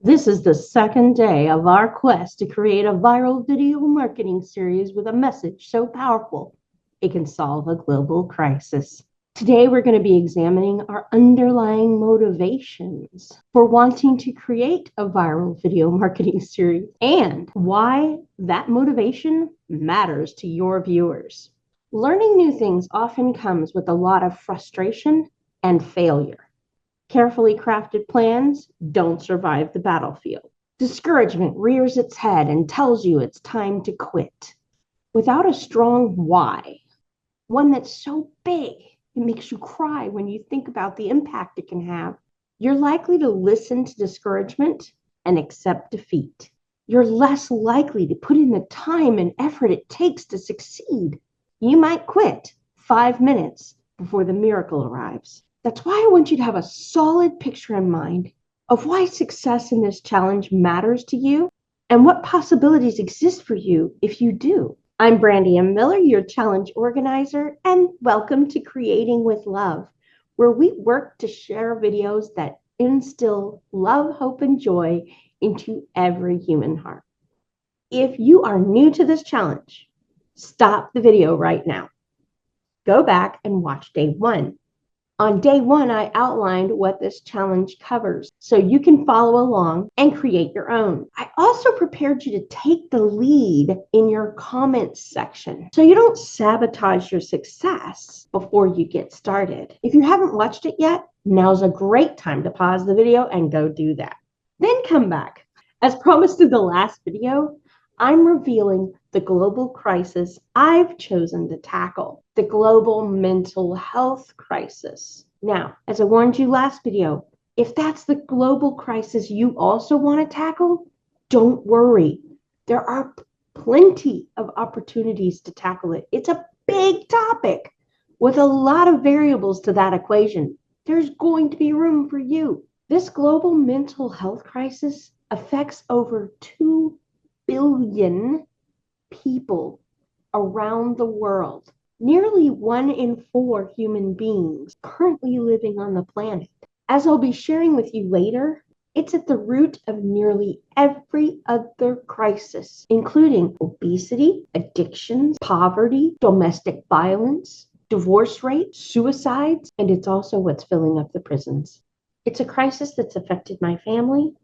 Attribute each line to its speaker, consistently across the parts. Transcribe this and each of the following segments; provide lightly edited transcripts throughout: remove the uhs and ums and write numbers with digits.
Speaker 1: This is the second day of our quest to create a viral video marketing series with a message so powerful it can solve a global crisis. Today, we're going to be examining our underlying motivations for wanting to create a viral video marketing series and why that motivation matters to your viewers. Learning new things often comes with a lot of frustration and failure. Carefully crafted plans don't survive the battlefield. Discouragement rears its head and tells you it's time to quit. Without a strong why, one that's so big it makes you cry when you think about the impact it can have, you're likely to listen to discouragement and accept defeat. You're less likely to put in the time and effort it takes to succeed. You might quit 5 minutes before the miracle arrives. That's why I want you to have a solid picture in mind of why success in this challenge matters to you and what possibilities exist for you if you do. I'm Brandy M. Miller, your challenge organizer, and welcome to Creating with Love, where we work to share videos that instill love, hope, and joy into every human heart. If you are new to this challenge, stop the video right now. Go back and watch day 1. On day 1, I outlined what this challenge covers so you can follow along and create your own. I also prepared you to take the lead in your comments section so you don't sabotage your success before you get started. If you haven't watched it yet, now's a great time to pause the video and go do that. Then come back. As promised in the last video, I'm revealing the global crisis I've chosen to tackle, the global mental health crisis. Now, as I warned you last video, if that's the global crisis you also want to tackle, don't worry. There are plenty of opportunities to tackle it. It's a big topic with a lot of variables to that equation. There's going to be room for you. This global mental health crisis affects over 2 billion people around the world. Nearly 1 in 4 human beings currently living on the planet. As I'll be sharing with you later, it's at the root of nearly every other crisis, including obesity, addictions, poverty, domestic violence, divorce rates, suicides, and it's also what's filling up the prisons. It's a crisis that's affected my family,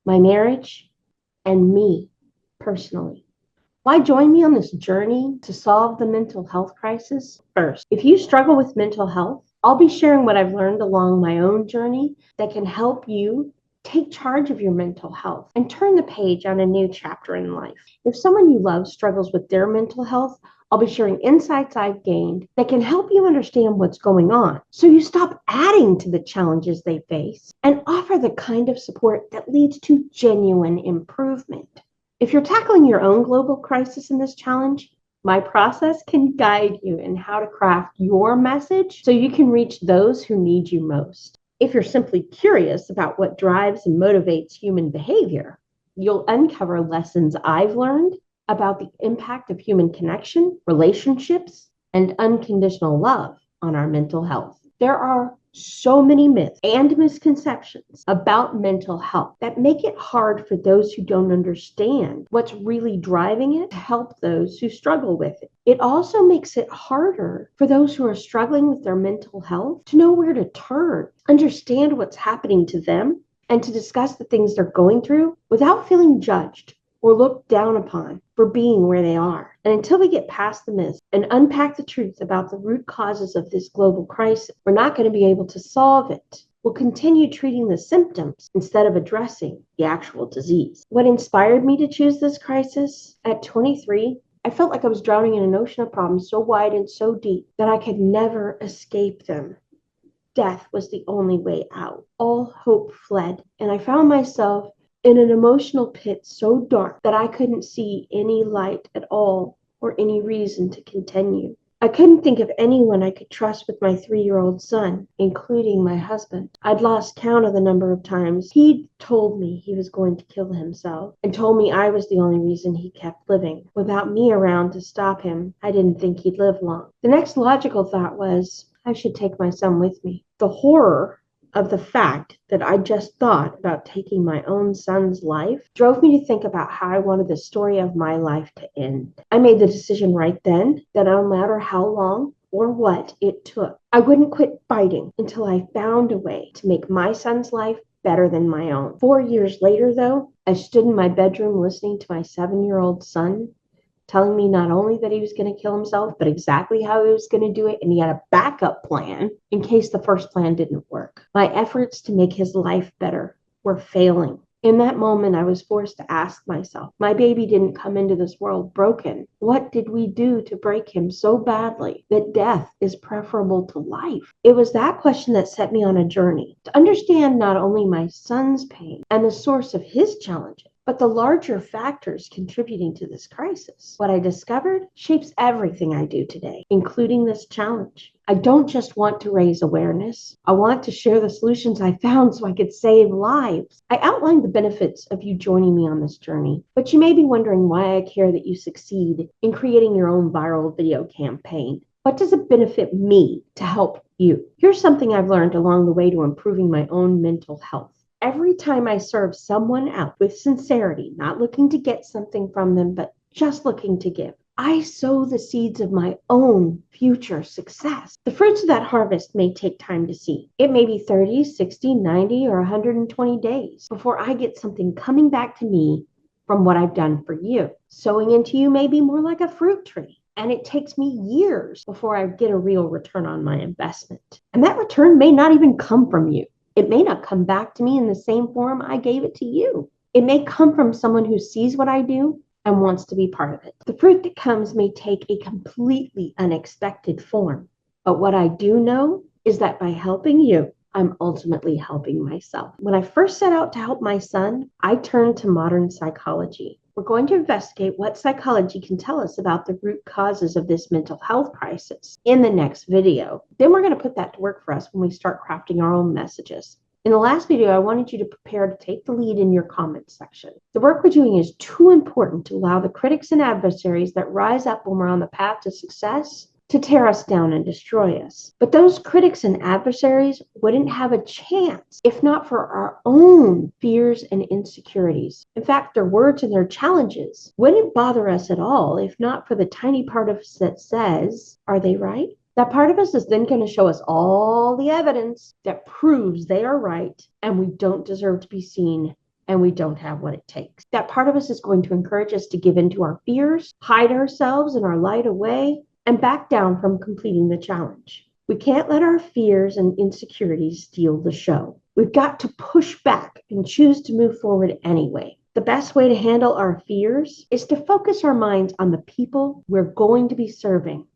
Speaker 1: my marriage, and me personally. Why join me on this journey to solve the mental health crisis? First, if you struggle with mental health, I'll be sharing what I've learned along my own journey that can help you take charge of your mental health and turn the page on a new chapter in life. If someone you love struggles with their mental health, I'll be sharing insights I've gained that can help you understand what's going on so you stop adding to the challenges they face and offer the kind of support that leads to genuine improvement. If you're tackling your own global crisis in this challenge, my process can guide you in how to craft your message so you can reach those who need you most. If you're simply curious about what drives and motivates human behavior, you'll uncover lessons I've learned about the impact of human connection, relationships, and unconditional love on our mental health. There are so many myths and misconceptions about mental health that make it hard for those who don't understand what's really driving it to help those who struggle with it. It also makes it harder for those who are struggling with their mental health to know where to turn, understand what's happening to them, and to discuss the things they're going through without feeling judged or looked down upon for being where they are. And until we get past the myths and unpack the truth about the root causes of this global crisis, we're not going to be able to solve it. We'll continue treating the symptoms instead of addressing the actual disease. What inspired me to choose this crisis? At 23, I felt like I was drowning in an ocean of problems so wide and so deep that I could never escape them. Death was the only way out. All hope fled, and I found myself in an emotional pit so dark that I couldn't see any light at all or any reason to continue. I couldn't think of anyone I could trust with my 3-year-old son, including my husband. I'd lost count of the number of times he'd told me he was going to kill himself and told me I was the only reason he kept living. Without me around to stop him, I didn't think he'd live long. The next logical thought was, I should take my son with me. The horror of the fact that I just thought about taking my own son's life drove me to think about how I wanted the story of my life to end. I made the decision right then that no matter how long or what it took, I wouldn't quit fighting until I found a way to make my son's life better than my own. 4 years later, though, I stood in my bedroom listening to my 7-year-old son telling me not only that he was going to kill himself, but exactly how he was going to do it. And he had a backup plan in case the first plan didn't work. My efforts to make his life better were failing. In that moment, I was forced to ask myself, my baby didn't come into this world broken. What did we do to break him so badly that death is preferable to life? It was that question that set me on a journey to understand not only my son's pain and the source of his challenges, but the larger factors contributing to this crisis. What I discovered shapes everything I do today, including this challenge. I don't just want to raise awareness. I want to share the solutions I found so I could save lives. I outlined the benefits of you joining me on this journey, but you may be wondering why I care that you succeed in creating your own viral video campaign. What does it benefit me to help you? Here's something I've learned along the way to improving my own mental health. Every time I serve someone else with sincerity, not looking to get something from them, but just looking to give, I sow the seeds of my own future success. The fruits of that harvest may take time to see. It may be 30, 60, 90, or 120 days before I get something coming back to me from what I've done for you. Sowing into you may be more like a fruit tree, and it takes me years before I get a real return on my investment. And that return may not even come from you. It may not come back to me in the same form I gave it to you. It may come from someone who sees what I do and wants to be part of it. The fruit that comes may take a completely unexpected form. But what I do know is that by helping you, I'm ultimately helping myself. When I first set out to help my son, I turned to modern psychology. We're going to investigate what psychology can tell us about the root causes of this mental health crisis in the next video. Then we're going to put that to work for us when we start crafting our own messages. In the last video, I wanted you to prepare to take the lead in your comments section. The work we're doing is too important to allow the critics and adversaries that rise up when we're on the path to success to tear us down and destroy us. But those critics and adversaries wouldn't have a chance if not for our own fears and insecurities. In fact, their words and their challenges wouldn't bother us at all if not for the tiny part of us that says, are they right? That part of us is then going to show us all the evidence that proves they are right and we don't deserve to be seen and we don't have what it takes. That part of us is going to encourage us to give in to our fears, hide ourselves and our light away, and back down from completing the challenge. We can't let our fears and insecurities steal the show. We've got to push back and choose to move forward anyway. The best way to handle our fears is to focus our minds on the people we're going to be serving,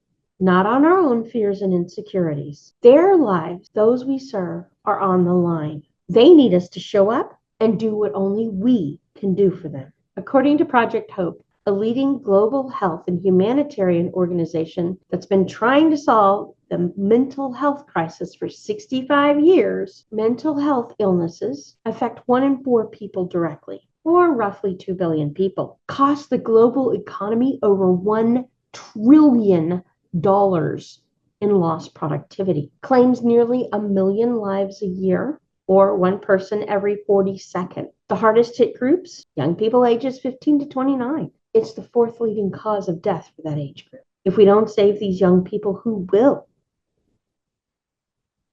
Speaker 1: not on our own fears and insecurities. Their lives, those we serve, are on the line. They need us to show up and do what only we can do for them. According to Project Hope, a leading global health and humanitarian organization that's been trying to solve the mental health crisis for 65 years, mental health illnesses affect 1 in 4 people directly, or roughly 2 billion people, cost the global economy over $1 trillion in lost productivity, claims nearly 1 million lives a year, or 1 person every 40 seconds. The hardest hit groups, young people ages 15 to 29. It's the 4th leading cause of death for that age group. If we don't save these young people, who will?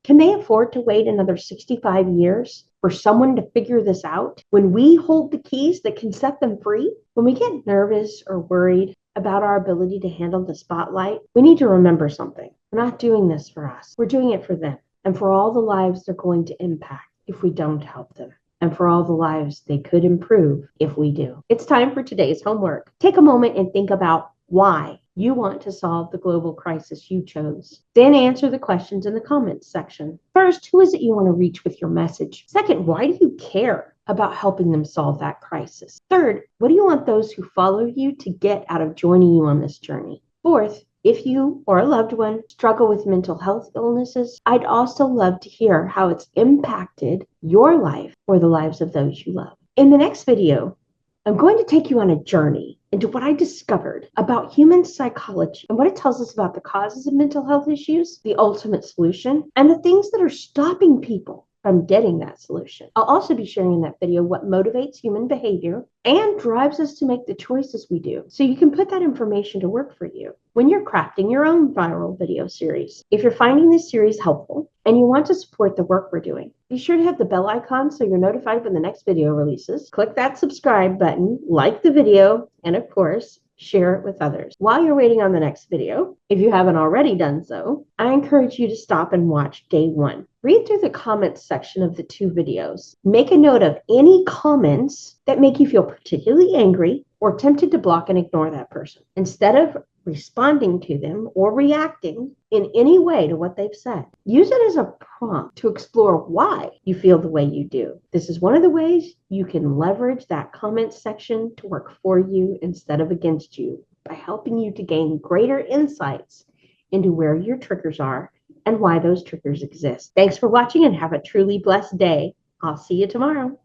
Speaker 1: Can they afford to wait another 65 years for someone to figure this out when we hold the keys that can set them free? When we get nervous or worried about our ability to handle the spotlight, we need to remember something. We're not doing this for us. We're doing it for them and for all the lives they're going to impact if we don't help them, and for all the lives they could improve if we do. It's time for today's homework. Take a moment and think about why you want to solve the global crisis you chose. Then answer the questions in the comments section. First, who is it you want to reach with your message? Second, why do you care about helping them solve that crisis? Third, what do you want those who follow you to get out of joining you on this journey? Fourth, if you or a loved one struggle with mental health illnesses, I'd also love to hear how it's impacted your life or the lives of those you love. In the next video, I'm going to take you on a journey into what I discovered about human psychology and what it tells us about the causes of mental health issues, the ultimate solution, and the things that are stopping people from getting that solution. I'll also be sharing in that video what motivates human behavior and drives us to make the choices we do, so you can put that information to work for you when you're crafting your own viral video series. If you're finding this series helpful and you want to support the work we're doing, be sure to hit the bell icon so you're notified when the next video releases. Click that subscribe button, like the video, and of course, share it with others. While you're waiting on the next video, if you haven't already done so, I encourage you to stop and watch day 1. Read through the comments section of the 2 videos. Make a note of any comments that make you feel particularly angry or tempted to block and ignore that person. Instead of responding to them or reacting in any way to what they've said, use it as a prompt to explore why you feel the way you do. This is one of the ways you can leverage that comment section to work for you instead of against you, by helping you to gain greater insights into where your triggers are and why those triggers exist. Thanks for watching and have a truly blessed day. I'll see you tomorrow.